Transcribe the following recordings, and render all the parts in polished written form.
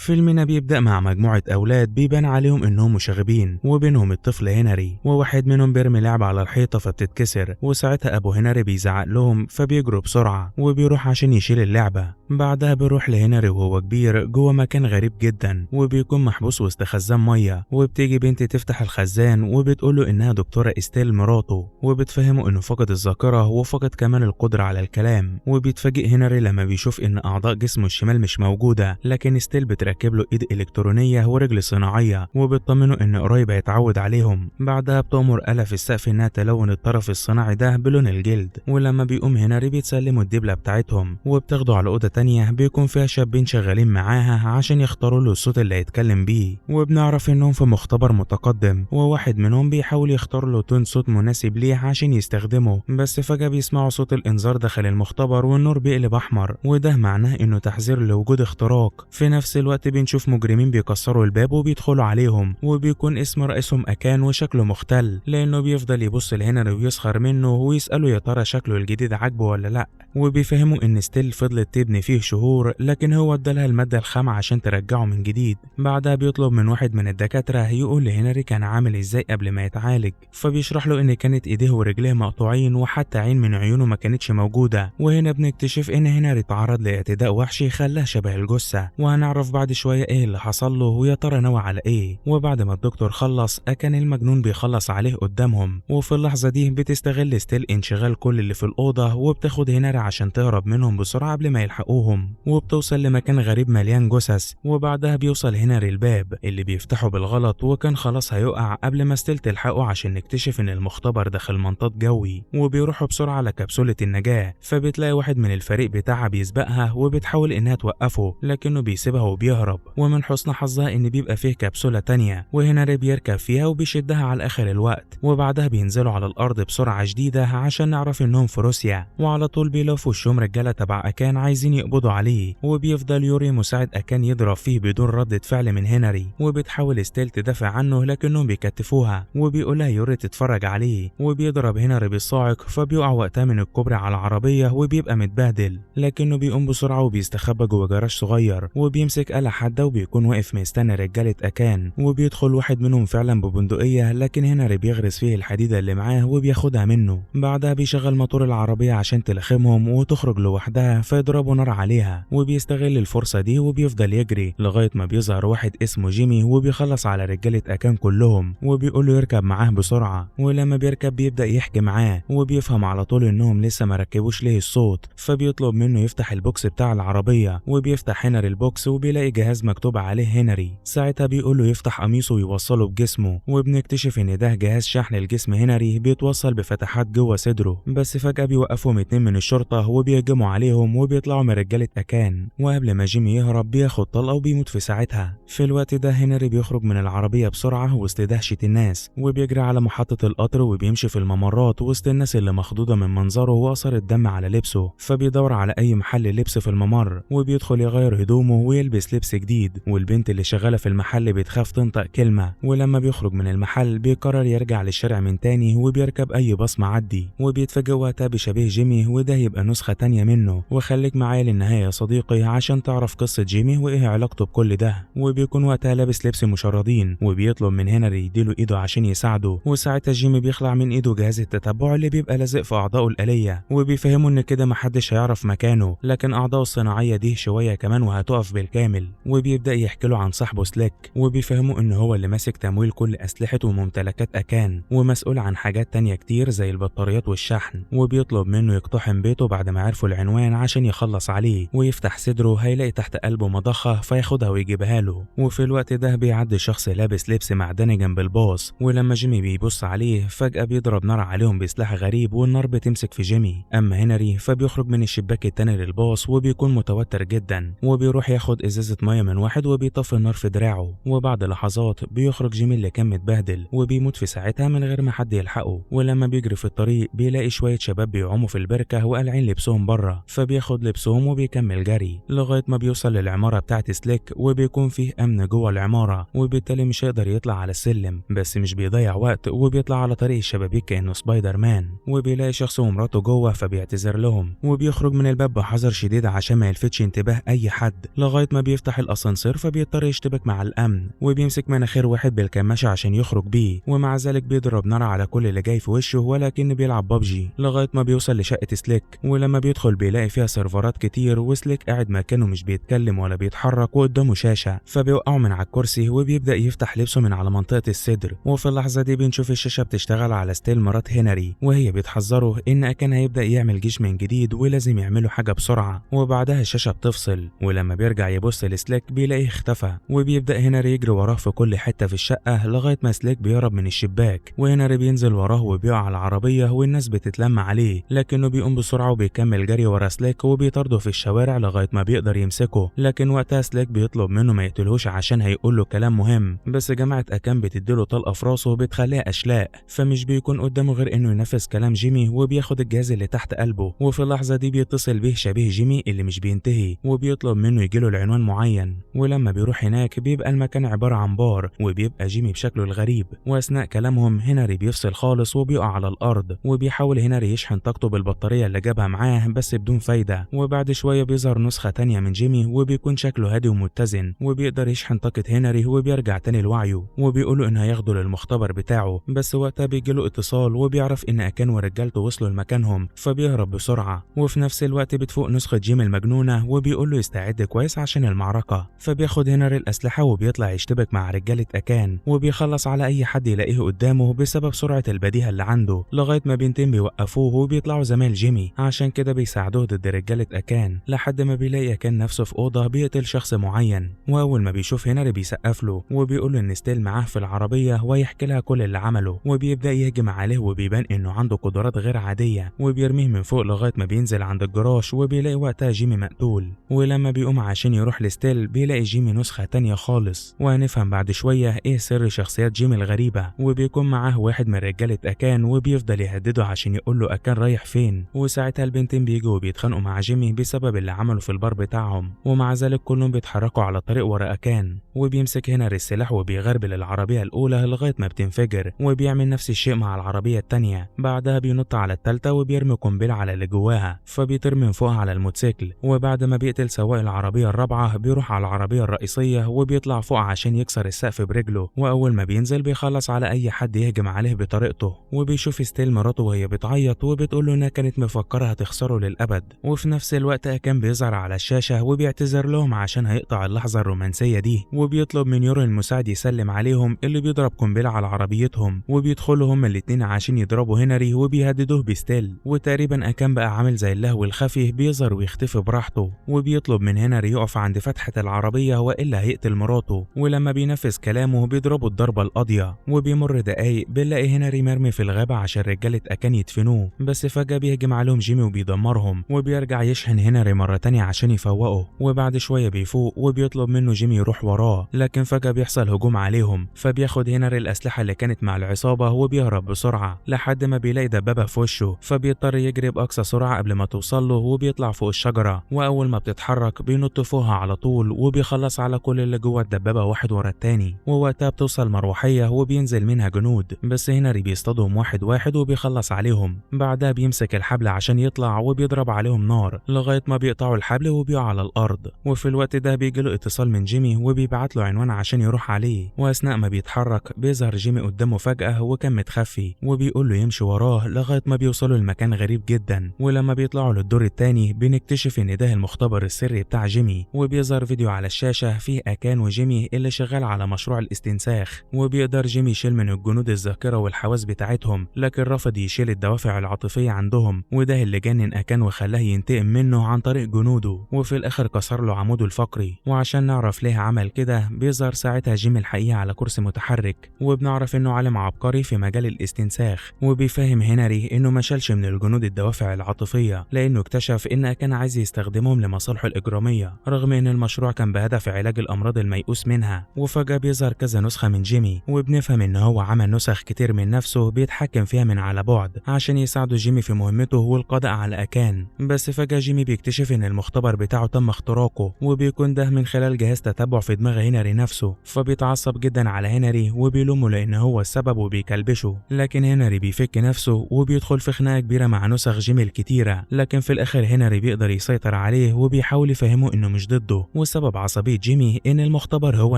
فيلمنا بيبدأ مع مجموعة أولاد بيبان عليهم إنهم مشاغبين، وبينهم الطفل هنري، وواحد منهم بيرمي لعبة على الحيطة فبتتكسر، وساعتها أبو هنري بيزعق لهم فبيجروا بسرعة وبيروح عشان يشيل اللعبة. بعدها بيروح لهنري وهو كبير جوه مكان غريب جدا، وبيكون محبوس وسط خزان مية، وبتيجي بنت تفتح الخزان وبتقوله إنها دكتورة إستيل مراته، وبتفهمه إنه فقد الذاكرة وفقد كمان القدرة على الكلام. وبيتفاجئ هنري لما بيشوف إن أعضاء جسمه الشمال مش موجودة، لكن إستيل بتركب له إيد إلكترونية ورجل صناعية، وبتطمنه إن قريب هيتعود عليهم. بعدها بتأمر آلة في السقف إنها تلون الطرف الصناعي ده بلون الجلد، ولما بيقوم هنري بيتسلموا الدبلة بتاعتهم، وبتاخده على أوضة تانية بيكون فيها شابين شغالين معاها عشان يختاروا له الصوت اللي هيتكلم بيه. وبنعرف إنهم في مختبر متقدم، وواحد منهم بيحاول يختار له تون صوت مناسب ليه عشان يستخدمه، بس فجأة بيسمعوا صوت الإنذار داخل المختبر والنور بيقلب أحمر، وده معناه إنه تحذير لوجود اختراق. في نفس الوقت بنشوف مجرمين بيكسروا الباب وبيدخلوا عليهم، وبيكون اسم رئيسهم أكان وشكله مختل، لأنه بيفضل يبص لهنري ويسخر منه ويسأله يا ترى شكله الجديد عاجبه ولا لأ. وبيفهموا إن ستيل فضلت تبني فيه شهور، لكن هو ادالها المادة الخام عشان ترجعه من جديد. بعدها بيطلب من واحد من الدكاترة يقول لهنري كان عامل ازاي قبل ما يتعالج، فبيشرح له إن كانت إيديه ورجليه مقطوعين وحتى عين من عيونه ما كانتش موجودة. وهنا بنكتشف إن هنري اتعرض لاعتداء وحشي خلاه شبه الجثة، وهنعرف بعد شوية إيه اللي حصل له ويا ترى نوى على إيه. وبعد ما الدكتور خلص أكان المجنون بيخلص عليه قدامهم، وفي اللحظة دي بتستغل ستيل انشغال كل اللي في الأوضة، وبتاخد هنري عشان تهرب منهم بسرعة قبل ما يلحقوهم، وبتوصل لمكان غريب مليان جثث. وبعدها بيوصل هنري الباب اللي بيفتحه بالغلط، وكان خلاص هيقع قبل ما ستيل تلحقه عشان نكتشف إن المختبر داخل منطاد جوي. وبيروحوا بسرعة على كبسولة النجاة، فبتلاقي واحد من الفريق بتاعها بيسبقها وبتحاول إنها توقفه، لكنه بيسيبها وبيهرب. ومن حسن حظها إن بيبقى فيه كبسولة تانية، وهنري بيركب فيها وبيشدها على آخر الوقت. وبعدها بينزلوا على الأرض بسرعة شديدة عشان نعرف إنهم في روسيا، وعلى طول بيلفوا وشهم رجالة تبع أكان عايزين يقبضوا عليه. وبيفضل يوري مساعد أكان يضرب فيه بدون ردة فعل من هنري، وبتحاول ستيل تدافع عنه لكنهم بيكتفوها، وبيقولها يوري تتفرج عليه. وبيضرب هنري بالصاعق، فبيقع وقتها من الكوبري على العربية وبيبقى متبهدل، لكنه بيقوم بسرعة وبيستخبى جوه جراج صغير، وبيمسك آلة حادة وبيكون واقف مستني رجالة أكان. وبيدخل واحد منهم فعلا ببندقية، لكن هنري بيغرس فيه الحديدة اللي معاه وبياخدها منه. بعدها بيشغل موتور العربية عشان تلخمهم وتخرج لوحدها، فيضربوا نار عليها. وبيستغل الفرصة دي وبيفضل يجري لغاية ما بيظهر واحد اسمه جيمي، وبيخلص على رجالة أكان كلهم، وبيقول له يركب معاه بسرعة. ولما بيركب بيبدأ يحكي معاه، وبيفهم على طول إنهم لسه ما ركبوش ليه الصوت، فبيطلب منه يفتح البوكس بتاع العربية. وبيفتح هنري البوكس وبيلاقي جهاز مكتوب عليه هنري. ساعتها بيقول له يفتح قميصه ويوصله بجسمه، وبنكتشف إن ده جهاز شحن لجسم هنري بيتوصل بفتحات جوه صدره. بس فجأة بيوقفهم 2 من الشرطة وبيهجموا عليهم، وبيطلعوا من رجالة أكان. وقبل ما جيمي يهرب بياخد طلقة وبيموت في ساعتها. في الوقت ده هنري بيخرج من العربية بسرعة وسط دهشة الناس، وبيجري على محطة القطر وبيمشي في الممرات وسط الناس اللي مخضوضة من منظره وأثر الدم على لبسه. فبيدور على أي محل لبس في الممر، وبيدخل يغير هدومه ويلبس لبس جديد. والبنت اللي شغالة في المحل بتخاف تنطق كلمة. ولما بيخرج من المحل بيقرر يرجع للشارع من تاني، وبيركب أي باص معدي. وبيتفاجئ وقتها بشبيه جيمي، وده يبقى نسخة تانية منه. وخليك معايا للنهاية يا صديقي عشان تعرف قصة جيمي وإيه علاقته بكل ده. وبيكون وقتها لابس لبس مشردين، وبيطلب من هنري يديله إيده عشان يساعده. وساعتها جيمي بيخلع من إيده جهاز التتبع اللي بيبقى لازق في أعضائه الآلية، وبيفهمه إن كده محدش هيعرف مكانه، لكن أعضائه الصناعية دي شوية كمان وهتقف بالكامل. وبيبدأ يحكي له عن صاحبه سليك، وبيفهمه إن هو اللي ماسك تمويل كل أسلحته وممتلكات أكان، ومسؤول عن حاجات تانية كتير زي البطاريات والشحن. وبيطلب منه يقتحم بيته بعد ما عرفوا العنوان عشان يخلص عليه. ويفتح صدره هيلاقي تحت قلبه مضخة فياخدها ويجيبها له. وفي الوقت ده بيعدي شخص لابس لبس معدني جنب الباص، ولما جيمي بيبص عليه فجأة بيضرب نار عليهم بسلاح غريب، والنار بتمسك في جيمي. أما هنري فبيخرج من الشباك التاني للباص وبيكون متوتر جدا، وبيروح ياخد إزازة مية من واحد وبيطفي النار في دراعه. وبعد لحظات بيخرج جيمي اللي كان متبهدل، وبيموت في ساعتها من غير ما حد يلحقه. ولما بيجري في الطريق بيلاقي شوية شباب بيعوموا في البركة وقالعين لبسهم بره، فبياخد لبسهم وبيكمل جري لغاية ما بيوصل للعمارة بتاعت سليك، وبيكون فيه أمن جوه العمارة، وبالتالي مش هيقدر يطلع على السلم. بس مش بيضيع وقت وبيطلع على طريق الشبابيك كأنه سبايدر مان، وبيلاقي شخص ومراته جوه فبيعتذر لهم. وبيخرج من الباب بحذر شديد عشان ما يلفتش انتباه أي حد، لغاية ما بيفتح بيفتح الاسانسير فبيضطر يشتبك مع الامن، وبيمسك مناخير واحد بالكماشة عشان يخرج بيه، ومع ذلك بيضرب نار على كل اللي جاي في وشه ولكن بيلعب ببجي لغايه ما بيوصل لشقه سليك. ولما بيدخل بيلاقي فيها سيرفرات كتير، وسليك قاعد مكانه مش بيتكلم ولا بيتحرك وقدامه شاشه، فبيوقعه من على الكرسي وبيبدا يفتح لبسه من على منطقه الصدر. وفي اللحظه دي بنشوف الشاشه بتشتغل على ستيل مرات هنري، وهي بتحذره ان اكان هيبدا يعمل جيش من جديد ولازم يعملوا حاجه بسرعه. وبعدها الشاشه بتفصل، ولما بيرجع يبص لسليك بيلاقيه اختفى، وبيبدا هنري يجري وراه في كل حته في الشقه لغايه ما سليك بيهرب من الشباك، وهنري بينزل وراه وبيقع على العربيه والناس بتتلم عليه، لكنه بيقوم بسرعه وبيكمل جري ورا سليك وبيطارده في الشوارع لغايه ما بيقدر يمسكه. لكن وقتها سليك بيطلب منه ما يقتلهوش عشان هيقول له كلام مهم، بس جماعه اكان بتديله طلقه في راسه وبتخليها اشلاء، فمش بيكون قدامه غير انه ينفذ كلام جيمي، وبياخد الجهاز اللي تحت قلبه. وفي اللحظه دي بيتصل به شبيه جيمي اللي مش بينتهي، وبيطلب منه يجيله العنوان معين. ولما بيروح هناك بيبقى المكان عباره عن بار، وبيبقى جيمي بشكله الغريب. واثناء كلامهم هنري بيفصل خالص وبيقع على الارض، وبيحاول هنري يشحن طاقته بالبطاريه اللي جابها معاه بس بدون فايده. وبعد شويه بيظهر نسخه تانية من جيمي، وبيكون شكله هادي ومتزن، وبيقدر يشحن طاقه هنري وبيرجع تاني لوعيه. وبيقولوا ان هياخده للمختبر بتاعه، بس وقتها بيجيله اتصال وبيعرف ان اكان ورجالته وصلوا لمكانهم، فبيهرب بسرعه. وفي نفس الوقت بتفوق نسخه جيمي المجنونه وبيقول له يستعد كويس عشان المعركه، فبياخد هنري الاسلحه وبيطلع يشتبك مع رجاله اكان، وبيخلص على اي حد يلاقيه قدامه بسبب سرعه البديهه اللي عنده، لغايه ما بنتين بيوقفوه وبيطلعوا زمايل جيمي عشان كده بيساعدوه ضد رجاله اكان، لحد ما بيلاقي اكان نفسه في اوضه بيقتل شخص معين. واول ما بيشوف هنري بيسقف له وبيقول له ان ستيل معاه في العربيه ويحكي لها كل اللي عمله، وبيبدا يهجم عليه وبيبان انه عنده قدرات غير عاديه، وبيرميه من فوق لغايه ما بينزل عند الجراج، وبيلاقي وقتها جيمي مقتول. ولما بيقوم عشان يروح لستيل بيلاقي جيمي نسخه تانية خالص. وهنفهم بعد شويه ايه سر شخصيات جيمي الغريبه. وبيكون معاه واحد من رجاله اكان وبيفضل يهدده عشان يقول له اكان رايح فين. وساعتها البنتين بيجوا وبيتخانقوا مع جيمي بسبب اللي عمله في البار بتاعهم، ومع ذلك كلهم بيتحركوا على طريق ورا اكان. وبيمسك هنري السلاح وبيغربل العربيه الاولى لغايه ما بتنفجر، وبيعمل نفس الشيء مع العربيه التانية. بعدها بينط على التالتة وبيرمي قنبله على اللي جواها، فبيطير من فوقها على الموتوسيكل. وبعد ما بيقتل سواق العربيه الرابعه بيروح على العربيه الرئيسيه وبيطلع فوق عشان يكسر السقف برجله. واول ما بينزل بيخلص على اي حد يهجم عليه بطريقته. وبيشوف ستيل مراته وهي بتعيط وبتقول له انها كانت مفكره هتخسره للابد. وفي نفس الوقت اكان بيظهر على الشاشه وبيعتذر لهم عشان هيقطع اللحظه الرومانسيه دي، وبيطلب من يورو المساعد يسلم عليهم اللي بيضرب قنبله على عربيتهم. وبيدخلوا هما الاتنين عشان يضربوا هنري وبيهددوه بستيل. وتقريبا اكان بقى عامل زي اللهو الخفي بيظهر ويختفي براحته، وبيطلب من هنري يقف عند فتحه العربيه والا هيقتل مراته. ولما بينفذ كلامه بيضربوا الضربه القاضيه. وبيمر دقايق بنلاقي هنري مرمي في الغابه عشان رجاله اكان يدفنوه، بس فجاه بيهجم عليهم جيمي وبيدمرهم. وبيرجع يشحن هنري مره تانية عشان يفوقه. وبعد شويه بيفوق وبيطلب منه جيمي يروح وراه، لكن فجاه بيحصل هجوم عليهم، فبياخد هنري الاسلحه اللي كانت مع العصابه وبيهرب بسرعه لحد ما بيلاقي دبابه في وشه، فبيضطر يجري باقصى سرعه قبل ما توصل له. وبيطلع فوق الشجره، واول ما بتتحرك بينط فوقها على طول، وبيخلص على كل اللي جوه الدبابه واحد ورا التاني. ووقتها بتوصل مروحيه وبينزل منها جنود، بس هنري بيصطادهم واحد واحد وبيخلص عليهم. بعدها بيمسك الحبل عشان يطلع وبيضرب عليهم نار لغايه ما بيقطعوا الحبل وبيقع على الارض. وفي الوقت ده بيجيله اتصال من جيمي وبيبعت له عنوان عشان يروح عليه. واثناء ما بيتحرك بيظهر جيمي قدامه فجاه وكان متخفي، وبيقول له يمشي وراه لغايه ما بيوصلوا لمكان غريب جدا. ولما بيطلعوا للدور الثاني بنكتشف ان ده المختبر السري بتاع جيمي، وبيظهر فيديو على الشاشه فيه اكان وجيمي اللي شغال على مشروع الاستنساخ. وبيقدر جيمي يشيل من الجنود الذاكره والحواس بتاعتهم، لكن رفض يشيل الدوافع العاطفيه عندهم، وده اللي جنن اكان وخلاه ينتقم منه عن طريق جنوده. وفي الاخر كسر له عموده الفقري. وعشان نعرف ليه عمل كده بيظهر ساعتها جيمي الحقيقه على كرسي متحرك، وبنعرف انه عالم عبقري في مجال الاستنساخ. وبيفهم هنري انه ما شالش من الجنود الدوافع العاطفيه، لانه اكتشف ان كان عايز يستخدمهم لمصالحه الاجراميه، رغم ان المشروع كان بهدف علاج الامراض الميؤوس منها. وفجاه بيظهر كذا نسخه من جيمي، وبنفهم ان هو عمل نسخ كتير من نفسه بيتحكم فيها من على بعد عشان يساعدوا جيمي في مهمته والقضاء على اكان. بس فجاه جيمي بيكتشف ان المختبر بتاعه تم اختراقه، وبيكون ده من خلال جهاز تتبع في دماغ هنري نفسه. فبيتعصب جدا على هنري وبيلومه لان هو السبب وبيكلبشه، لكن هنري بيفك نفسه وبيدخل في خناقه كبيره مع نسخ جيمي الكتيره. لكن في الاخر هنري بيقدر يسيطر عليه وبيحاول يفهمه انه مش ضده، وسبب عصبية جيمي إن المختبر هو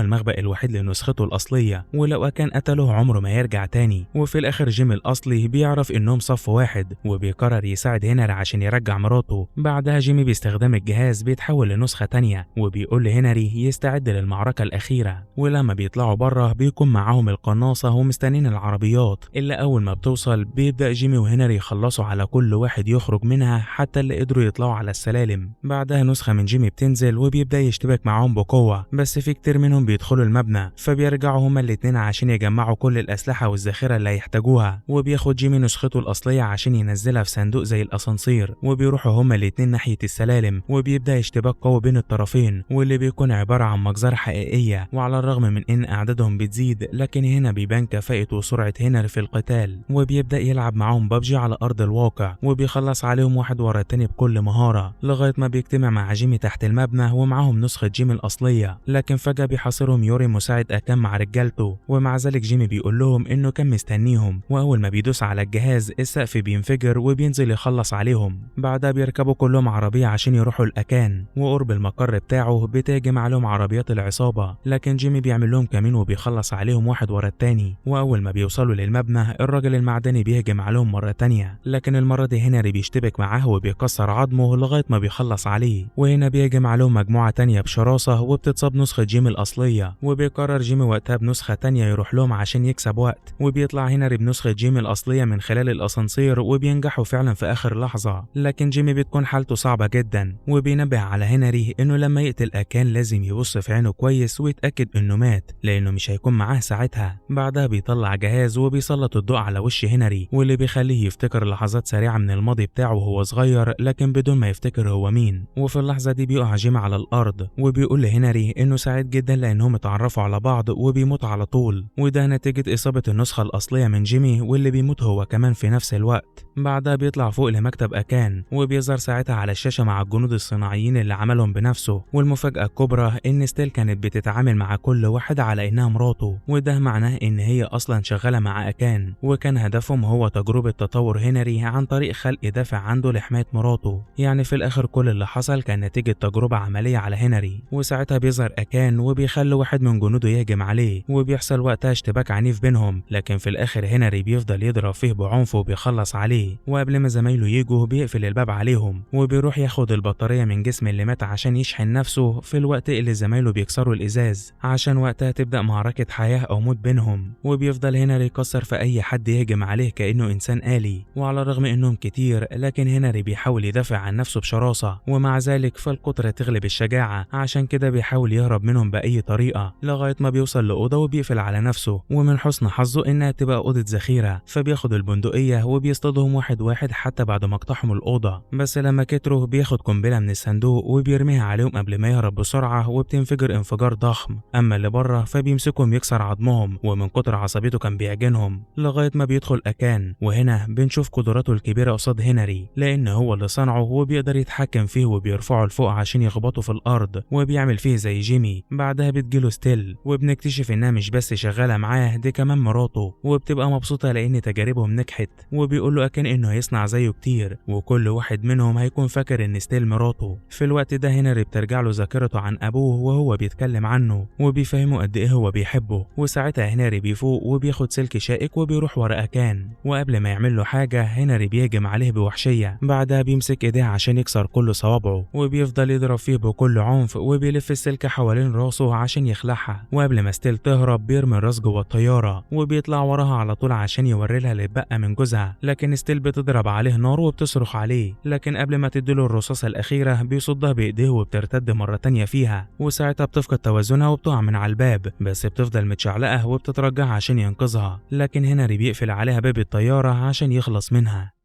المخبأ الوحيد لنسخته الأصلية، ولو أكان قتله عمره ما يرجع تاني. وفي الآخر جيمي الأصلي بيعرف إنهم صف واحد وبيقرر يساعد هنري عشان يرجع مراته. بعدها جيمي باستخدام الجهاز بيتحول لنسخة تانية وبيقول لهنري يستعد للمعركة الأخيرة. ولما بيطلعوا بره بيكون معاهم القناصة ومستنين العربيات، إلا أول ما بتوصل بيبدأ جيمي وهنري يخلصوا على كل واحد يخرج منها حتى اللي قدروا يطلعوا على السلالم. بعدها نسخة من جيمي بتنزل وبيبدأ يشتبك معاهم بقوة، بس في كتير منهم بيدخلوا المبنى، فبيرجعوا هما الاتنين عشان يجمعوا كل الأسلحة والذخيرة اللي هيحتاجوها. وبياخد جيمي نسخته الأصلية عشان ينزلها في صندوق زي الأسانسير، وبيروحوا هما الاتنين ناحية السلالم، وبيبدأ اشتباك قوي بين الطرفين واللي بيكون عبارة عن مجزرة حقيقية. وعلى الرغم من إن أعدادهم بتزيد، لكن هنا بيبان كفاءة وسرعة هنري في القتال، وبيبدأ يلعب معاهم ببجي على أرض الواقع، وبيخلص عليهم واحد ورا التاني بكل مهارة لغاية ما بيجتمع مع جيمي تحت المبنى ومعاهم نسخة جيمي الأصلية. لكن فجأة بيحاصرهم يوري مساعد أكان مع رجالته، ومع ذلك جيمي بيقول لهم إنه كان مستنيهم، وأول ما بيدوس على الجهاز السقف بينفجر وبينزل يخلص عليهم. بعدها بيركبوا كلهم عربية عشان يروحوا الأكان، وقرب المقر بتاعه بتهجم عليهم عربيات العصابة، لكن جيمي بيعمل لهم كمين وبيخلص عليهم واحد ورا التاني. وأول ما بيوصلوا للمبنى الراجل المعدني بيهجم عليهم مرة تانية، لكن المرة دي هنري بيشتبك معاه وبيكسر عظمه لغاية ما بيخلص عليه. وهنا بيهجم عليهم مجموعة تانية بشراسة وبتتصاب نسخة جيمي الأصلية، وبيقرر جيمي وقتها بنسخة تانية يروح لهم عشان يكسب وقت. وبيطلع هنري بنسخة جيمي الأصلية من خلال الأسانسير وبينجحوا فعلا في آخر لحظة، لكن جيمي بتكون حالته صعبة جدا، وبينبه على هنري إنه لما يقتل أكان لازم يبص في عينه كويس ويتأكد إنه مات، لأنه مش هيكون معاه ساعتها. بعدها بيطلع جهاز وبيسلط الضوء على وش هنري، واللي بيخليه يفتكر لحظات سريعة من الماضي بتاعه وهو صغير، لكن بدون ما يفتكر هو مين. وفي اللحظة دي بيقع جيمي على الأرض وبيقول لهنري إنه سعيد جدا لأنهم اتعرفوا على بعض وبيموت على طول، وده نتيجة إصابة النسخة الأصلية من جيمي، واللي بيموت هو كمان في نفس الوقت. بعدها بيطلع فوق لمكتب أكان وبيظهر ساعتها على الشاشة مع الجنود الصناعيين اللي عملهم بنفسه. والمفاجأة الكبرى إن ستيل كانت بتتعامل مع كل واحد على إنها مراته، وده معناه إن هي أصلا شغالة مع أكان، وكان هدفهم هو تجربة تطور هنري عن طريق خلق دافع عنده لحماية مراته. يعني في الآخر كل اللي حصل كان نتيجة تجربة عملية على هنري. وساعتها بيظهر أكان وبيخلي واحد من جنوده يهجم عليه، وبيحصل وقتها اشتباك عنيف بينهم، لكن في الآخر هنري بيفضل يضرب فيه بعنف وبيخلص عليه. وقبل ما زمايله يجوا بيقفل الباب عليهم، وبيروح ياخد البطارية من جسم اللي مات عشان يشحن نفسه في الوقت اللي زمايله بيكسروا الإزاز، عشان وقتها تبدأ معركة حياة أو موت بينهم. وبيفضل هنري يكسر في أي حد يهجم عليه كأنه إنسان آلي، وعلى الرغم إنهم كتير لكن هنري بيحاول يدافع عن نفسه بشراسة، ومع ذلك فالقدرة تغلب الشجاعة، عشان كده بيحاول يهرب منهم بأي طريقة لغاية ما بيوصل لأوضة وبيقفل على نفسه. ومن حسن حظه إنها تبقى أوضة ذخيرة، فبياخد البندقية وبيصطادهم واحد واحد حتى بعد ما اقتحموا الأوضة. بس لما كتروا بياخد قنبلة من الصندوق وبيرميها عليهم قبل ما يهرب بسرعة، وبتنفجر انفجار ضخم. أما اللي بره فبيمسكهم يكسر عظمهم، ومن كتر عصبيته كان بيعجنهم لغاية ما بيدخل أكان. وهنا بنشوف قدراته الكبيرة قصاد هنري، لأن هو اللي صنعه وبيقدر يتحكم فيه وبيرفعه لفوق عشان يخبطه في الأرض، وبيعمل فيه زي جيمي. بعدها بتجيله ستيل وبنكتشف إنها مش بس شغالة معاه، دي كمان مراته، وبتبقى مبسوطة لأن تجاربهم نجحت. وبيقول له أكان إنه هيصنع زيه كتير، وكل واحد منهم هيكون فاكر إن ستيل مراته. في الوقت ده هنري بترجع له ذاكرته عن أبوه وهو بيتكلم عنه، وبيفهمه قد إيه هو بيحبه. وساعتها هنري بيفوق وبياخد سلك شائك وبيروح ورا أكان، وقبل ما يعمل له حاجة هنري بيهجم عليه بوحشية. بعدها بيمسك إيديه عشان يكسر كل صوابعه، وبيفضل يضرب فيه بكل عنف، وبيلف السلكة حوالين راسه عشان يخلعها. وقبل ما ستيل تهرب بيرمي الراس جوه الطيارة، وبيطلع وراها على طول عشان يوري لها اللي اتبقى من جوزها، لكن ستيل بتضرب عليه نار وبتصرخ عليه، لكن قبل ما تديله الرصاصة الأخيرة بيصدها بإيديه وبترتد مرة تانية فيها. وساعتها بتفقد توازنها وبتقع من على الباب، بس بتفضل متشعلقة وبتترجع عشان ينقذها، لكن هنري بيقفل عليها باب الطيارة عشان يخلص منها.